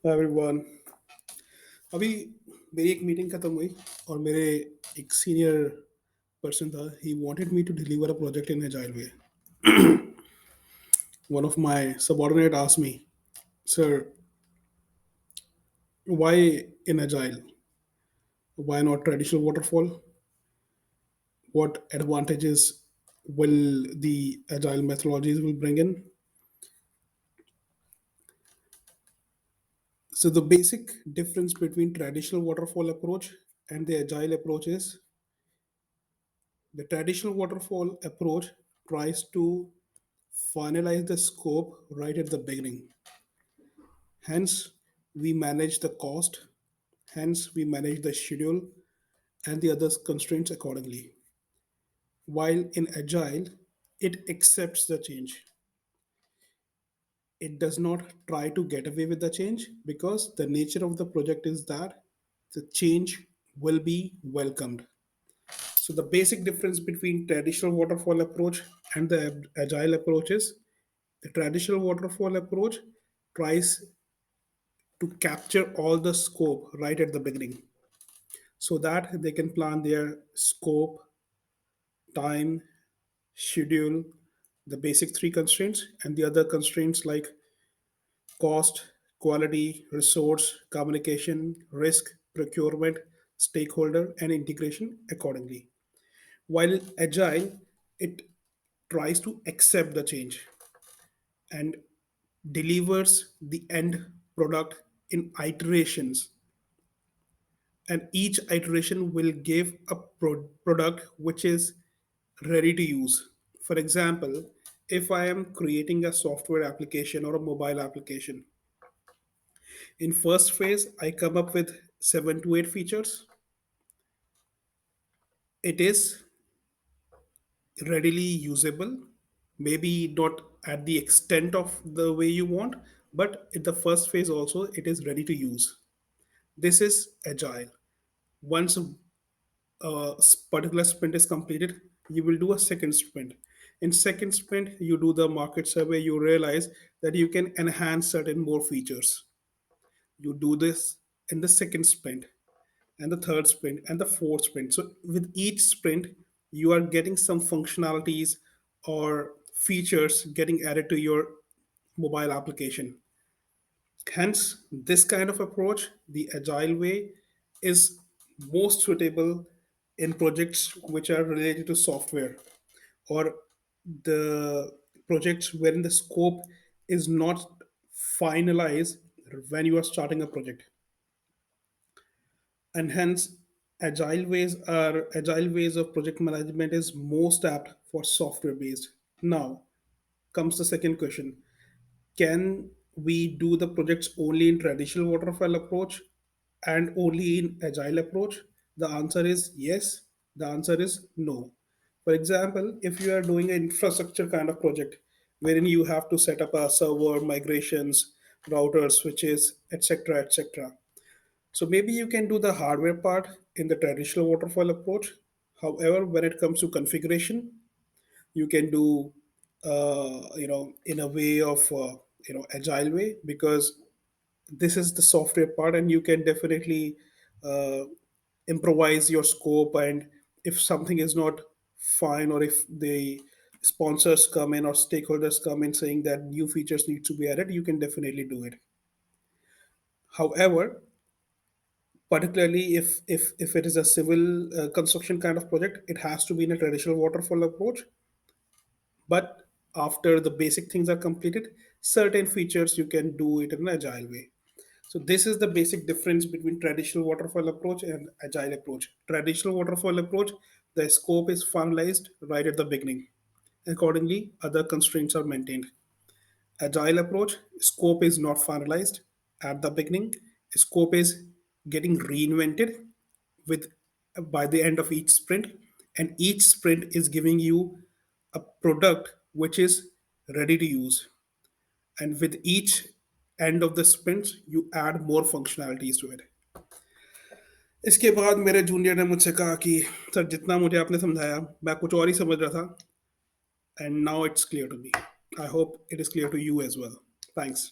Everyone. अभी मेरी एक मीटिंग खत्म हुई और मेरे एक सीनियर पर्सन था. He wanted me to deliver a project in agile way. One of my subordinate asked me, sir, why in agile? Why not traditional waterfall? What advantages will the agile methodologies will bring in? So the basic difference between traditional waterfall approach and the agile approach is the traditional waterfall approach tries to finalize the scope right at the beginning. Hence, we manage the cost, hence, we manage the schedule and the other constraints accordingly. While in Agile, it accepts the change. It does not try to get away with the change because the nature of the project is that the change will be welcomed. So, the basic difference between traditional waterfall approach and the agile approach is the traditional waterfall approach tries to capture all the scope right at the beginning so that they can plan their scope, time, schedule, the basic three constraints, and the other constraints like cost, quality, resource, communication, risk, procurement, stakeholder, and integration accordingly. While agile, it tries to accept the change and delivers the end product in iterations, and each iteration will give a product which is ready to use. For example, if I am creating a software application or a mobile application, in first phase I come up with 7 to 8 features. It is readily usable, maybe not at the extent of the way you want, but in the first phase also it is ready to use. This is agile. Once particular sprint is completed, you will do a second sprint. In second sprint, you do the market survey, you realize that you can enhance certain more features. You do this in the second sprint and the third sprint and the fourth sprint. So with each sprint, you are getting some functionalities or features getting added to your mobile application. Hence, this kind of approach, the agile way, is most suitable in projects which are related to software or the projects wherein the scope is not finalized when you are starting a project. And hence, agile ways of project management is most apt for software based. Now comes the second question: can we do the projects only in traditional waterfall approach and only in agile approach? The answer is yes. The answer is no. For example, if you are doing an infrastructure kind of project wherein you have to set up a server, migrations, routers, switches, etc., etc., so maybe you can do the hardware part in the traditional waterfall approach. However, when it comes to configuration, you can do in a way of agile way, because this is the software part and you can definitely uh, improvise your scope. And if something is not fine, or if the sponsors come in or stakeholders come in saying that new features need to be added, you can definitely do it. However, particularly if it is a civil construction kind of project, it has to be in a traditional waterfall approach. But after the basic things are completed, certain features you can do it in an agile way. So this is the basic difference between traditional waterfall approach and agile approach. Traditional waterfall approach, the scope is finalized right at the beginning. Accordingly, other constraints are maintained. Agile approach, scope is not finalized at the beginning. Scope is getting reinvented with by the end of each sprint, and each sprint is giving you a product which is ready to use. And with each end of the sprint, you add more functionalities to it. इसके बाद मेरे junior ने मुझसे कहा कि sir, जितना मुझे आपने समझाया मैं कुछ और ही समझ रहा था, and now it's clear to me. I hope it is clear to you as well. Thanks.